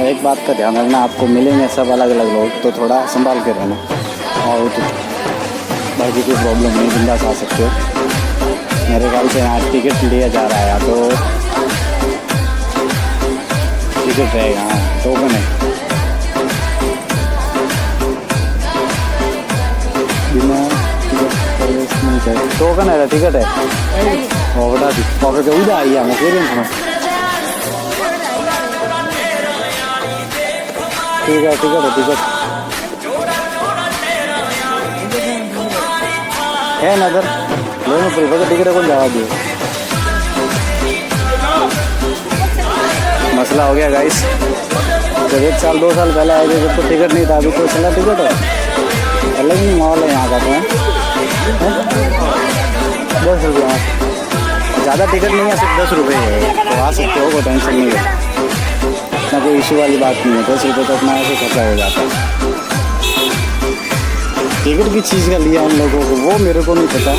एक बात का ध्यान रखना, आपको मिलेंगे सब अलग अलग लोग, तो थोड़ा संभाल के रहना। और तो बाकी कोई प्रॉब्लम नहीं, बिंदास आ सकते हो। मेरे ख्याल से यहाँ टिकट लिया जा रहा है, तो टिकट रहेगा। हाँ, टोकन है, बिना टोकन है, टिकट है। वो बता दी पॉकेट उधर आई है, मैं फिर ठीक है, टिकट है, टिकट है ना सर, लेना पड़ेगा टिकट कौन जवा दिए। मसला हो गया गाइस, जब 1 साल 2 साल पहले आए थे जब तो टिकट नहीं था, अभी तो चला टिकट है। अलग ही माहौल है यहाँ का। तो 10 रुपये, ज़्यादा टिकट नहीं है, सिर्फ 10 रुपये है, तो आ सकते हो, कोई टेंशन नहीं है, इतना कोई इशू वाली बात नहीं है। 10 रुपये तो अपना ऐसे खर्चा हो जाता है। टिकट किस चीज़ का लिया उन लोगों को वो मेरे को नहीं पता,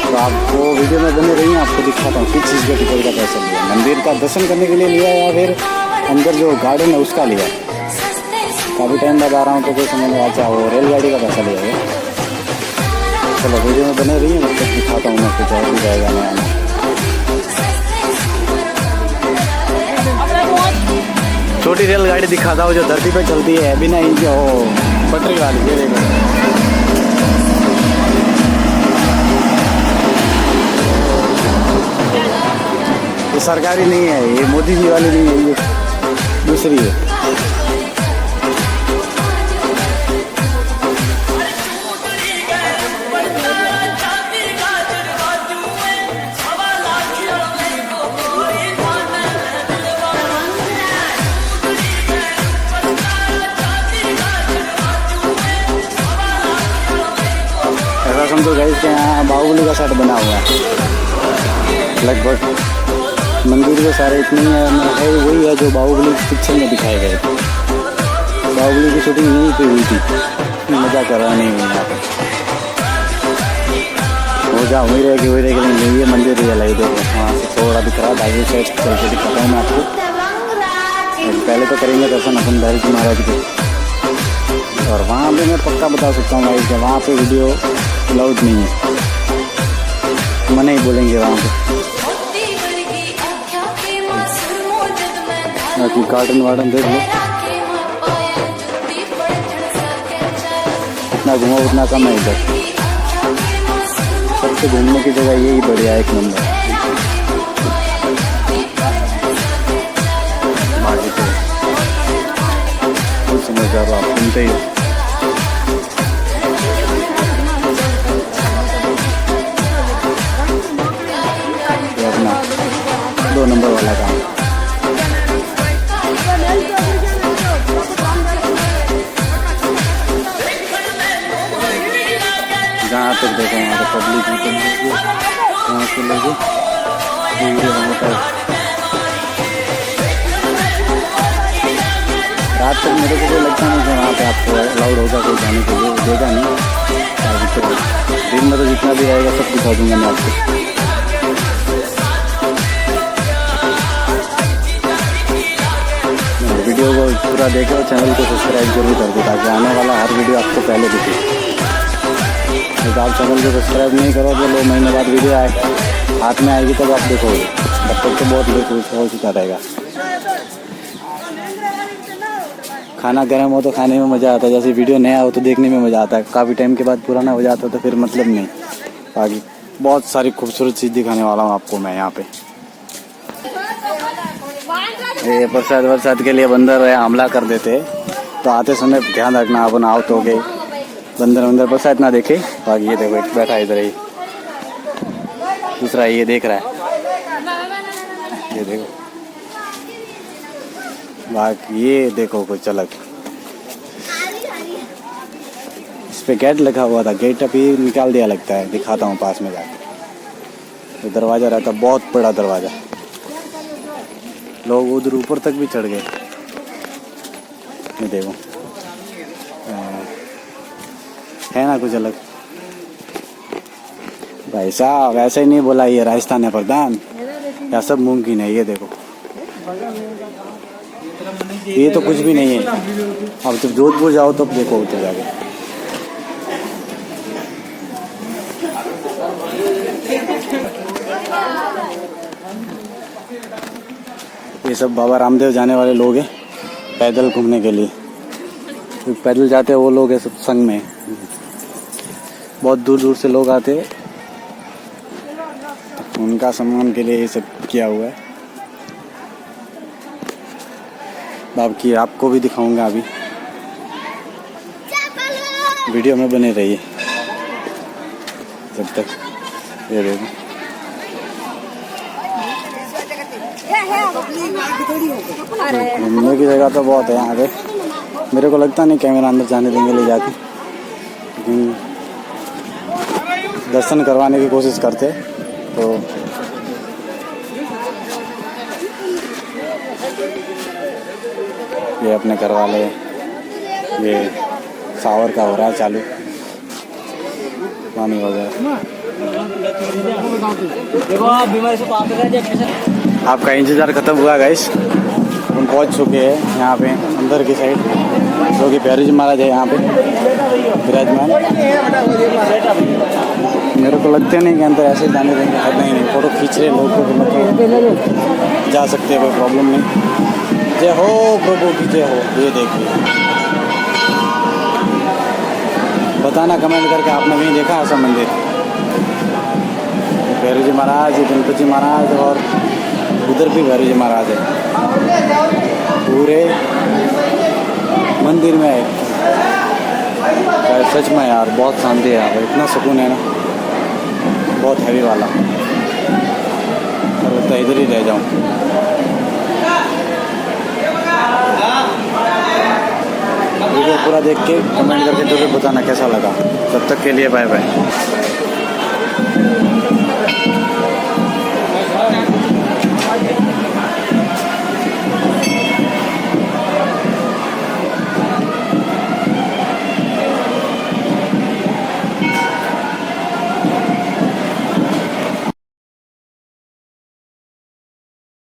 तो आप वो वीडियो में बने रहिए, आपको दिखाता हूँ किस चीज़ का टिकट का पैसा लिया। मंदिर का दर्शन करने के लिए लिया या फिर अंदर जो गार्डन है उसका लिया। काफ़ी टाइम बाद आ रहा हूँ तो कोई समझ में अच्छा वो रेलगाड़ी का पैसा लिया गया। चलो वीडियो में बने रहिए, मैं तब दिखाता हूँ, मैं कुछ और भी जाएगा नया। छोटी रेलगाड़ी दिखाता हूँ जो धरती पे चलती है, बिना इंजन, वो पटरी वाली। ये देखो, ये सरकारी नहीं है, ये मोदी जी वाली नहीं है, ये दूसरी है। ऐसा समझो गाइस के यहाँ बाहुबली का सेट बना हुआ है लगभग। मंदिर के सारे इतने है, वही है जो बाहुबली पिक्चर में दिखाए गए। बाहुबली की शूटिंग यहीं पे हुई थी, मजा कर रहा नहीं हुई यहाँ पे। हो जा वही रह लेकिन ये मंदिर रियल है। देखो वहाँ से थोड़ा दिख रहा है, आगे साइड चल के दिखाता हूँ मैं आपको। पहले तो करेंगे दर्शन अपन धैर्य जी महाराज के, और वहाँ पे मैं पक्का बता सकता हूँ भाई कि वहाँ पे वीडियो अलाउड नहीं है, मना ही बोलेंगे वहाँ पे। बाकी गार्डन वार्डन देख लो, इतना घूमो उतना कम है इधर। सबसे घूमने की जगह यही बढ़िया, एक नंबर। बाकी तो कुछ समझ आ रहा, आप सुनते ही अपना 2 नंबर वाला काम। जहाँ तक देखो वहाँ पर पब्लिक वहाँ से लोग रात तक मेरे को कोई लगता नहीं कि वहाँ पे आपको अलाउड होगा कोई जाने के लिए, देगा नहीं। तो दिन में तो जितना भी रहेगा सब दिखा दूँगा मैं आपको। वीडियो को पूरा देखो, चैनल को सब्सक्राइब जरूर कर दो ताकि आने वाला हर वीडियो आपको पहले दिखे। तो आप चैनल को सब्सक्राइब नहीं करोगे, 2 महीने बाद वीडियो आएगा हाथ में आएगी तब आप देखोगे, तब तक तो बहुत लेट हो चुका रहेगा। खाना गर्म हो तो खाने में मज़ा आता है, जैसे वीडियो नया हो तो देखने में मज़ा आता है, काफ़ी टाइम के बाद पुराना हो जाता है तो फिर मतलब नहीं। बाकी बहुत सारी खूबसूरत चीज़ दिखाने वाला हूँ आपको मैं यहाँ पे। ये प्रसाद के लिए बंदर हमला कर देते, तो आते समय ध्यान रखना, अपन आओ तो गए बंदर प्रसाद ना देखे। बाकी ये देखो एक बैठा इधर ही, दूसरा ये देख रहा है, ये देखो। बाकी ये देखो कुछ अलग, इस पे गेट लगा हुआ था, गेट अभी निकाल दिया लगता है, दिखाता हूँ पास में जाकर। तो दरवाज़ा रहता, बहुत बड़ा दरवाज़ा, लोग उधर ऊपर तक भी चढ़ गए। ये देखो है ना कुछ अलग। भाई साहब ऐसे ही नहीं बोला, ये राजस्थान है प्रधान, या सब मुमकिन है। ये देखो ये तो कुछ भी नहीं है। अब जब जोधपुर जाओ तो देखो उधर जाके। ये सब बाबा रामदेव जाने वाले लोग हैं पैदल घूमने के लिए। तो पैदल जाते हैं वो लोग हैं सब संग में। बहुत दूर दूर से लोग आते हैं, तो उनका सम्मान के लिए ये सब किया हुआ है। बाकी आपको भी दिखाऊंगा अभी, वीडियो में बने रहिए जब तक। ये देखो घूमने की जगह तो बहुत है यहाँ पे। मेरे को लगता नहीं कैमरा अंदर जाने देंगे ले जाके, लेकिन दर्शन करवाने की कोशिश करते। तो ये अपने करवा ले। ये शावर का हो रहा है चालू, पानी वगैरह। आपका इंतज़ार ख़त्म हुआ गाइस, हम पहुंच चुके हैं यहाँ पे अंदर की साइड, जो कि बिहारी जी महाराज है यहाँ पे विराजमान। मेरे को लगते नहीं कि अंदर ऐसे जाने देंगे। नहीं, फ़ोटो खींच रहे लोग को, मतलब जा सकते हैं, कोई प्रॉब्लम नहीं। जय हो प्रभु की जय हो। ये देखिए, बताना कमेंट करके आपने नहीं देखा ऐसा मंदिर। बिहारी जी महाराज, गणपति जी महाराज, और उधर भी बिहारी जी महाराज है। पूरे मंदिर में है। सच में यार बहुत शांति है यहाँ पर, इतना सुकून है ना, बहुत हैवी वाला। और लगता है इधर ही रह जाऊँ। वीडियो पूरा देख के कमेंट करके तो बताना कैसा लगा। तब तक के लिए बाय बाय।